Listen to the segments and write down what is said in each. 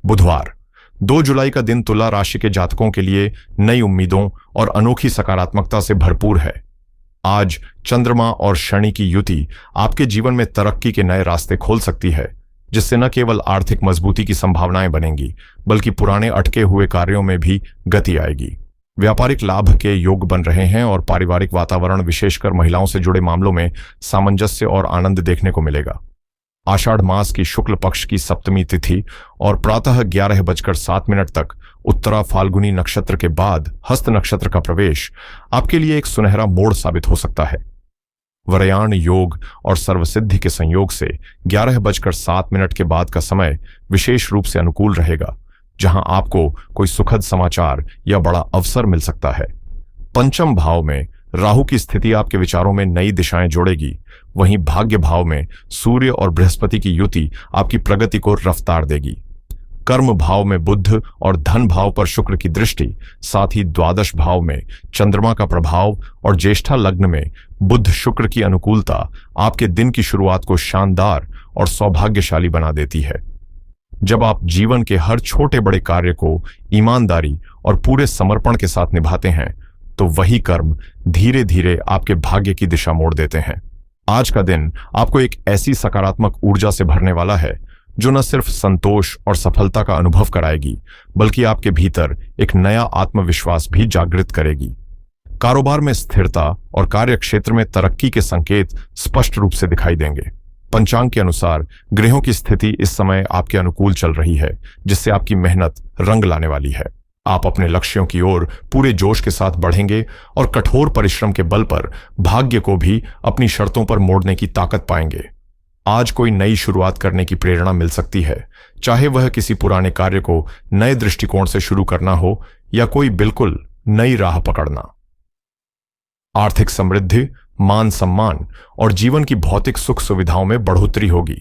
बुधवार 2 जुलाई का दिन तुला राशि के जातकों के लिए नई उम्मीदों और अनोखी सकारात्मकता से भरपूर है। आज चंद्रमा और शनि की युति आपके जीवन में तरक्की के नए रास्ते खोल सकती है, जिससे न केवल आर्थिक मजबूती की संभावनाएं बनेंगी, बल्कि पुराने अटके हुए कार्यों में भी गति आएगी। व्यापारिक लाभ के योग बन रहे हैं और पारिवारिक वातावरण, विशेषकर महिलाओं से जुड़े मामलों में सामंजस्य और आनंद देखने को मिलेगा। आषाढ़ मास की शुक्ल पक्ष की सप्तमी तिथि और प्रातः 11:07 तक उत्तरा फाल्गुनी नक्षत्र के बाद हस्त नक्षत्र का प्रवेश आपके लिए एक सुनहरा मोड़ साबित हो सकता है। वरयान योग और सर्वसिद्धि के संयोग से 11:07 के बाद का समय विशेष रूप से अनुकूल रहेगा, जहां आपको कोई सुखद समाचार या बड़ा अवसर मिल सकता है। पंचम भाव में राहु की स्थिति आपके विचारों में नई दिशाएं जोड़ेगी। वहीं भाग्य भाव में सूर्य और बृहस्पति की युति आपकी प्रगति को रफ्तार देगी। कर्म भाव में बुध और धन भाव पर शुक्र की दृष्टि, साथ ही द्वादश भाव में चंद्रमा का प्रभाव और ज्येष्ठा लग्न में बुध शुक्र की अनुकूलता आपके दिन की शुरुआत को शानदार और सौभाग्यशाली बना देती है। जब आप जीवन के हर छोटे बड़े कार्य को ईमानदारी और पूरे समर्पण के साथ निभाते हैं, तो वही कर्म धीरे धीरे आपके भाग्य की दिशा मोड़ देते हैं। आज का दिन आपको एक ऐसी सकारात्मक ऊर्जा से भरने वाला है जो न सिर्फ संतोष और सफलता का अनुभव कराएगी, बल्कि आपके भीतर एक नया आत्मविश्वास भी जागृत करेगी। कारोबार में स्थिरता और कार्य क्षेत्र में तरक्की के संकेत स्पष्ट रूप से दिखाई देंगे। पंचांग के अनुसार ग्रहों की स्थिति इस समय आपके अनुकूल चल रही है, जिससे आपकी मेहनत रंग लाने वाली है। आप अपने लक्ष्यों की ओर पूरे जोश के साथ बढ़ेंगे और कठोर परिश्रम के बल पर भाग्य को भी अपनी शर्तों पर मोड़ने की ताकत पाएंगे। आज कोई नई शुरुआत करने की प्रेरणा मिल सकती है, चाहे वह किसी पुराने कार्य को नए दृष्टिकोण से शुरू करना हो या कोई बिल्कुल नई राह पकड़ना। आर्थिक समृद्धि, मान सम्मान और जीवन की भौतिक सुख सुविधाओं में बढ़ोतरी होगी।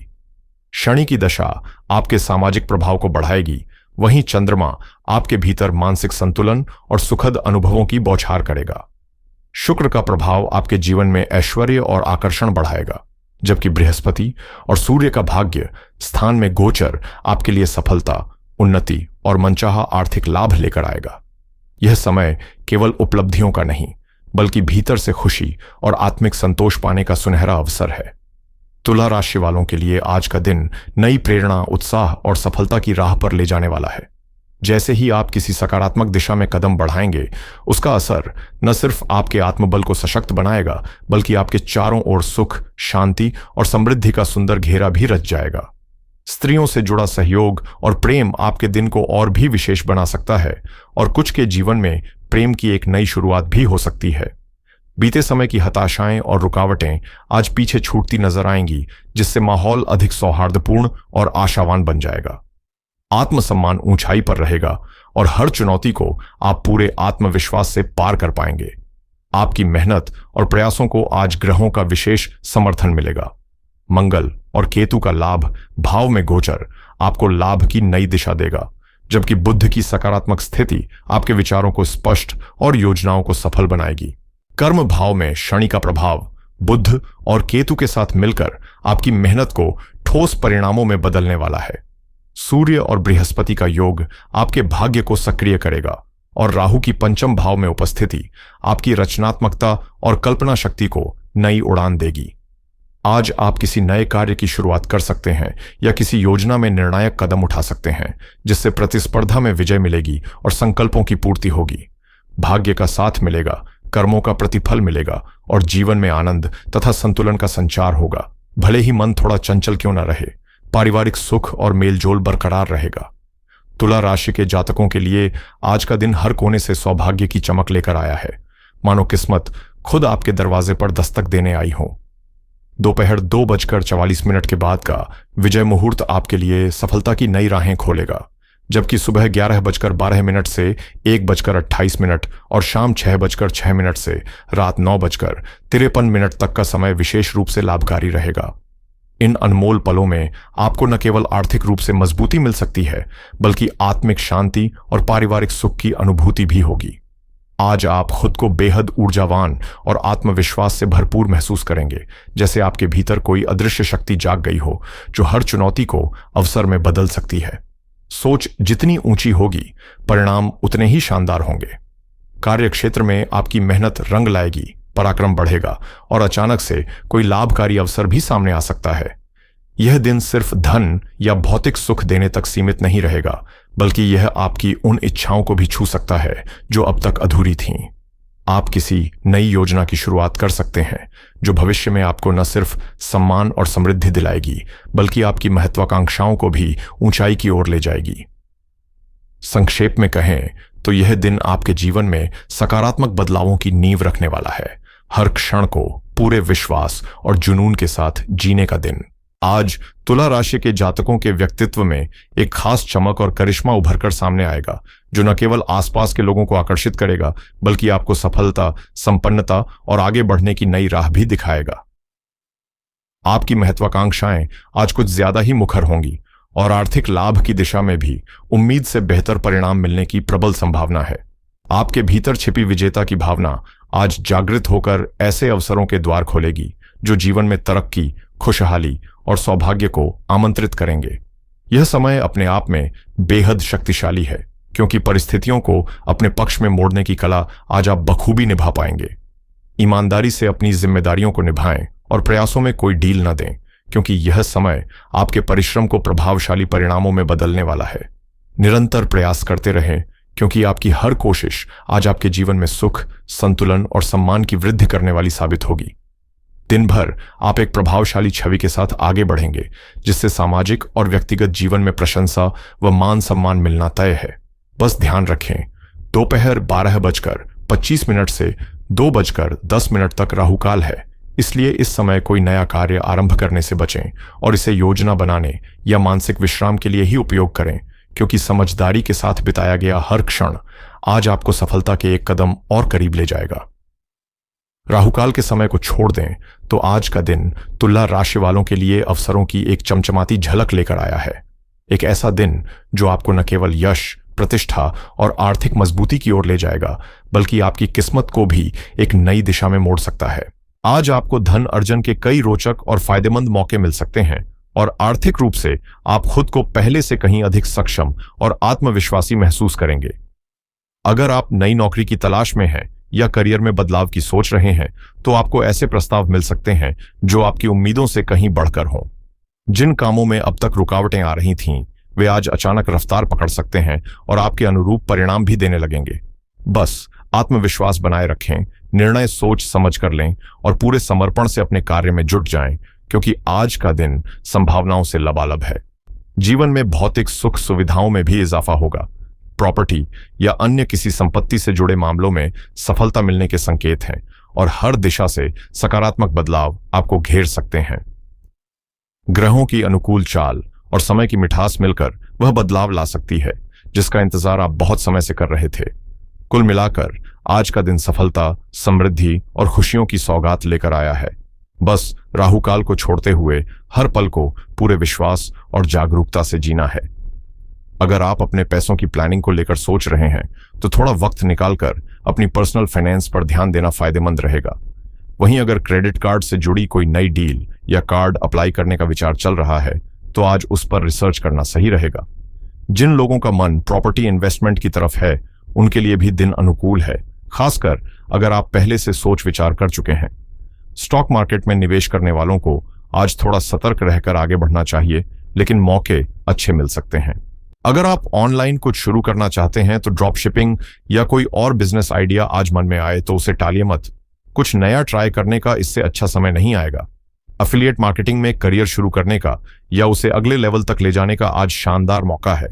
शनि की दशा आपके सामाजिक प्रभाव को बढ़ाएगी, वहीं चंद्रमा आपके भीतर मानसिक संतुलन और सुखद अनुभवों की बौछार करेगा। शुक्र का प्रभाव आपके जीवन में ऐश्वर्य और आकर्षण बढ़ाएगा, जबकि बृहस्पति और सूर्य का भाग्य स्थान में गोचर आपके लिए सफलता, उन्नति और मनचाहा आर्थिक लाभ लेकर आएगा। यह समय केवल उपलब्धियों का नहीं, बल्कि भीतर से खुशी और आत्मिक संतोष पाने का सुनहरा अवसर है। तुला राशि वालों के लिए आज का दिन नई प्रेरणा, उत्साह और सफलता की राह पर ले जाने वाला है। जैसे ही आप किसी सकारात्मक दिशा में कदम बढ़ाएंगे, उसका असर न सिर्फ आपके आत्मबल को सशक्त बनाएगा, बल्कि आपके चारों ओर सुख, शांति और समृद्धि का सुंदर घेरा भी रच जाएगा। स्त्रियों से जुड़ा सहयोग और प्रेम आपके दिन को और भी विशेष बना सकता है और कुछ के जीवन में प्रेम की एक नई शुरुआत भी हो सकती है। बीते समय की हताशाएं और रुकावटें आज पीछे छूटती नजर आएंगी, जिससे माहौल अधिक सौहार्दपूर्ण और आशावान बन जाएगा। आत्मसम्मान ऊंचाई पर रहेगा और हर चुनौती को आप पूरे आत्मविश्वास से पार कर पाएंगे। आपकी मेहनत और प्रयासों को आज ग्रहों का विशेष समर्थन मिलेगा। मंगल और केतु का लाभ भाव में गोचर आपको लाभ की नई दिशा देगा, जबकि बुध की सकारात्मक स्थिति आपके विचारों को स्पष्ट और योजनाओं को सफल बनाएगी। कर्म भाव में शनि का प्रभाव बुध और केतु के साथ मिलकर आपकी मेहनत को ठोस परिणामों में बदलने वाला है। सूर्य और बृहस्पति का योग आपके भाग्य को सक्रिय करेगा और राहु की पंचम भाव में उपस्थिति आपकी रचनात्मकता और कल्पना शक्ति को नई उड़ान देगी। आज आप किसी नए कार्य की शुरुआत कर सकते हैं या किसी योजना में निर्णायक कदम उठा सकते हैं, जिससे प्रतिस्पर्धा में विजय मिलेगी और संकल्पों की पूर्ति होगी। भाग्य का साथ मिलेगा, कर्मों का प्रतिफल मिलेगा और जीवन में आनंद तथा संतुलन का संचार होगा। भले ही मन थोड़ा चंचल क्यों न रहे, पारिवारिक सुख और मेलजोल बरकरार रहेगा। तुला राशि के जातकों के लिए आज का दिन हर कोने से सौभाग्य की चमक लेकर आया है, मानो किस्मत खुद आपके दरवाजे पर दस्तक देने आई हो। दोपहर 2:44 के बाद का विजय मुहूर्त आपके लिए सफलता की नई राहें खोलेगा, जबकि सुबह 11:12 से 1:28 और शाम 6:06 से रात 9:53 तक का समय विशेष रूप से लाभकारी रहेगा। इन अनमोल पलों में आपको न केवल आर्थिक रूप से मजबूती मिल सकती है, बल्कि आत्मिक शांति और पारिवारिक सुख की अनुभूति भी होगी। आज आप खुद को बेहद ऊर्जावान और आत्मविश्वास से भरपूर महसूस करेंगे, जैसे आपके भीतर कोई अदृश्य शक्ति जाग गई हो जो हर चुनौती को अवसर में बदल सकती है। सोच जितनी ऊंची होगी, परिणाम उतने ही शानदार होंगे। कार्य क्षेत्र में आपकी मेहनत रंग लाएगी, पराक्रम बढ़ेगा और अचानक से कोई लाभकारी अवसर भी सामने आ सकता है। यह दिन सिर्फ धन या भौतिक सुख देने तक सीमित नहीं रहेगा, बल्कि यह आपकी उन इच्छाओं को भी छू सकता है जो अब तक अधूरी थीं। आप किसी नई योजना की शुरुआत कर सकते हैं जो भविष्य में आपको न सिर्फ सम्मान और समृद्धि दिलाएगी, बल्कि आपकी महत्वाकांक्षाओं को भी ऊंचाई की ओर ले जाएगी। संक्षेप में कहें तो यह दिन आपके जीवन में सकारात्मक बदलावों की नींव रखने वाला है। हर क्षण को पूरे विश्वास और जुनून के साथ जीने का दिन। आज तुला राशि के जातकों के व्यक्तित्व में एक खास चमक और करिश्मा उभरकर सामने आएगा, जो न केवल आसपास के लोगों को आकर्षित करेगा, बल्कि आपको सफलता, संपन्नता और आगे बढ़ने की नई राह भी दिखाएगा। आपकी महत्वाकांक्षाएं आज कुछ ज्यादा ही मुखर होंगी और आर्थिक लाभ की दिशा में भी उम्मीद से बेहतर परिणाम मिलने की प्रबल संभावना है। आपके भीतर छिपी विजेता की भावना आज जागृत होकर ऐसे अवसरों के द्वार खोलेगी जो जीवन में तरक्की, खुशहाली और सौभाग्य को आमंत्रित करेंगे। यह समय अपने आप में बेहद शक्तिशाली है, क्योंकि परिस्थितियों को अपने पक्ष में मोड़ने की कला आज आप बखूबी निभा पाएंगे। ईमानदारी से अपनी जिम्मेदारियों को निभाएं और प्रयासों में कोई ढील न दें, क्योंकि यह समय आपके परिश्रम को प्रभावशाली परिणामों में बदलने वाला है। निरंतर प्रयास करते रहें, क्योंकि आपकी हर कोशिश आज आपके जीवन में सुख, संतुलन और सम्मान की वृद्धि करने वाली साबित होगी। दिन भर आप एक प्रभावशाली छवि के साथ आगे बढ़ेंगे, जिससे सामाजिक और व्यक्तिगत जीवन में प्रशंसा व मान सम्मान मिलना तय है। बस ध्यान रखें, दोपहर 12:25 से 2:10 तक राहुकाल है, इसलिए इस समय कोई नया कार्य आरंभ करने से बचें और इसे योजना बनाने या मानसिक विश्राम के लिए ही उपयोग करें, क्योंकि समझदारी के साथ बिताया गया हर क्षण आज आपको सफलता के एक कदम और करीब ले जाएगा। राहुकाल के समय को छोड़ दें तो आज का दिन तुला राशि वालों के लिए अवसरों की एक चमचमाती झलक लेकर आया है। एक ऐसा दिन जो आपको न केवल यश, प्रतिष्ठा और आर्थिक मजबूती की ओर ले जाएगा, बल्कि आपकी किस्मत को भी एक नई दिशा में मोड़ सकता है। आज आपको धन अर्जन के कई रोचक और फायदेमंद मौके मिल सकते हैं और आर्थिक रूप से आप खुद को पहले से कहीं अधिक सक्षम और आत्मविश्वासी महसूस करेंगे। अगर आप नई नौकरी की तलाश में हैं या करियर में बदलाव की सोच रहे हैं, तो आपको ऐसे प्रस्ताव मिल सकते हैं जो आपकी उम्मीदों से कहीं बढ़कर हों। जिन कामों में अब तक रुकावटें आ रही थीं, वे आज अचानक रफ्तार पकड़ सकते हैं और आपके अनुरूप परिणाम भी देने लगेंगे। बस आत्मविश्वास बनाए रखें, निर्णय सोच समझ कर लें और पूरे समर्पण से अपने कार्य में जुट जाएं, क्योंकि आज का दिन संभावनाओं से लबालब है। जीवन में भौतिक सुख सुविधाओं में भी इजाफा होगा। प्रॉपर्टी या अन्य किसी संपत्ति से जुड़े मामलों में सफलता मिलने के संकेत हैं और हर दिशा से सकारात्मक बदलाव आपको घेर सकते हैं। ग्रहों की अनुकूल चाल और समय की मिठास मिलकर वह बदलाव ला सकती है जिसका इंतजार आप बहुत समय से कर रहे थे। कुल मिलाकर आज का दिन सफलता, समृद्धि और खुशियों की सौगात लेकर आया है। बस राहुकाल को छोड़ते हुए हर पल को पूरे विश्वास और जागरूकता से जीना है। अगर आप अपने पैसों की प्लानिंग को लेकर सोच रहे हैं, तो थोड़ा वक्त निकालकर अपनी पर्सनल फाइनेंस पर ध्यान देना फायदेमंद रहेगा। वहीं अगर क्रेडिट कार्ड से जुड़ी कोई नई डील या कार्ड अप्लाई करने का विचार चल रहा है, तो आज उस पर रिसर्च करना सही रहेगा। जिन लोगों का मन प्रॉपर्टी इन्वेस्टमेंट की तरफ है, उनके लिए भी दिन अनुकूल है, खासकर अगर आप पहले से सोच विचार कर चुके हैं। स्टॉक मार्केट में निवेश करने वालों को आज थोड़ा सतर्क रहकर आगे बढ़ना चाहिए, लेकिन मौके अच्छे मिल सकते हैं। अगर आप ऑनलाइन कुछ शुरू करना चाहते हैं, तो ड्रॉप शिपिंग या कोई और बिजनेस आइडिया आज मन में आए तो उसे टालिए मत। कुछ नया ट्राई करने का इससे अच्छा समय नहीं आएगा। एफिलिएट मार्केटिंग में करियर शुरू करने का या उसे अगले लेवल तक ले जाने का आज शानदार मौका है।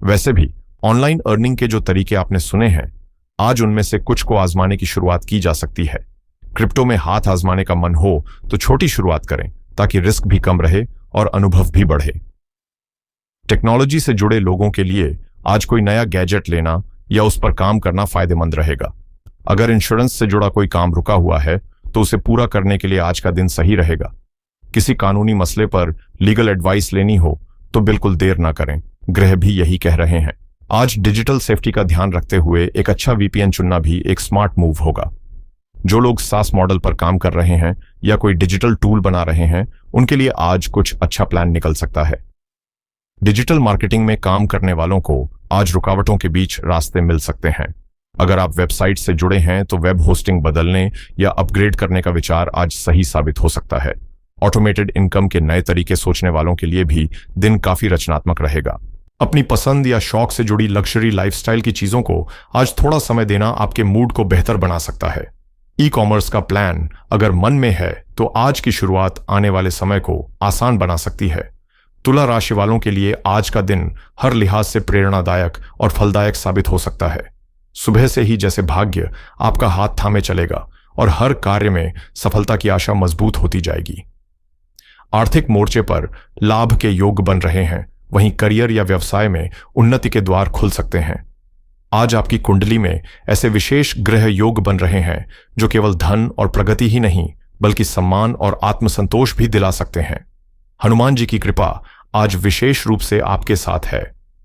वैसे भी ऑनलाइन अर्निंग के जो तरीके आपने सुने हैं, आज उनमें से कुछ को आजमाने की शुरुआत की जा सकती है। क्रिप्टो में हाथ आजमाने का मन हो तो छोटी शुरुआत करें, ताकि रिस्क भी कम रहे और अनुभव भी बढ़े। टेक्नोलॉजी से जुड़े लोगों के लिए आज कोई नया गैजेट लेना या उस पर काम करना फायदेमंद रहेगा। अगर इंश्योरेंस से जुड़ा कोई काम रुका हुआ है, तो उसे पूरा करने के लिए आज का दिन सही रहेगा। किसी कानूनी मसले पर लीगल एडवाइस लेनी हो तो बिल्कुल देर ना करें, ग्रह भी यही कह रहे हैं। आज डिजिटल सेफ्टी का ध्यान रखते हुए एक अच्छा वीपीएन चुनना भी एक स्मार्ट मूव होगा। जो लोग सास मॉडल पर काम कर रहे हैं या कोई डिजिटल टूल बना रहे हैं, उनके लिए आज कुछ अच्छा प्लान निकल सकता है। डिजिटल मार्केटिंग में काम करने वालों को आज रुकावटों के बीच रास्ते मिल सकते हैं। अगर आप वेबसाइट से जुड़े हैं तो वेब होस्टिंग बदलने या अपग्रेड करने का विचार आज सही साबित हो सकता है। ऑटोमेटेड इनकम के नए तरीके सोचने वालों के लिए भी दिन काफी रचनात्मक रहेगा। अपनी पसंद या शौक से जुड़ी लग्जरी लाइफस्टाइल की चीजों को आज थोड़ा समय देना आपके मूड को बेहतर बना सकता है। ई कॉमर्स का प्लान अगर मन में है तो आज की शुरुआत आने वाले समय को आसान बना सकती है। तुला राशि वालों के लिए आज का दिन हर लिहाज से प्रेरणादायक और फलदायक साबित हो सकता है। सुबह से ही जैसे भाग्य आपका हाथ थामे चलेगा और हर कार्य में सफलता की आशा मजबूत होती जाएगी। आर्थिक मोर्चे पर लाभ के योग बन रहे हैं, वहीं करियर या व्यवसाय में उन्नति के द्वार खुल सकते हैं। आज आपकी कुंडली में ऐसे विशेष ग्रह योग बन रहे हैं जो केवल धन और प्रगति ही नहीं बल्कि सम्मान और आत्मसंतोष भी दिला सकते हैं। हनुमान जी की कृपा आज विशेष रूप से आपके साथ है।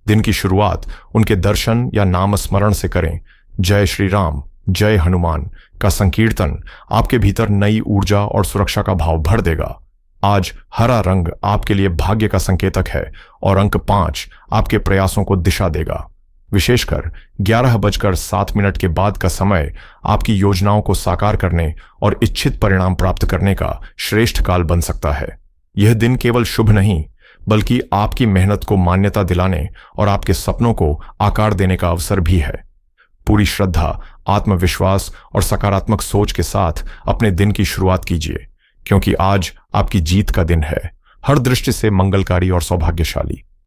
दिन की शुरुआत उनके दर्शन या नाम स्मरण से करें। जय श्री राम, जय हनुमान का संकीर्तन आपके भीतर नई ऊर्जा और सुरक्षा का भाव भर देगा। आज हरा रंग आपके लिए भाग्य का संकेतक है और अंक 5 आपके प्रयासों को दिशा देगा। विशेषकर 11:07 के बाद का समय आपकी योजनाओं को साकार करने और इच्छित परिणाम प्राप्त करने का श्रेष्ठ काल बन सकता है। यह दिन केवल शुभ नहीं बल्कि आपकी मेहनत को मान्यता दिलाने और आपके सपनों को आकार देने का अवसर भी है। पूरी श्रद्धा, आत्मविश्वास और सकारात्मक सोच के साथ अपने दिन की शुरुआत कीजिए, क्योंकि आज आपकी जीत का दिन है, हर दृष्टि से मंगलकारी और सौभाग्यशाली।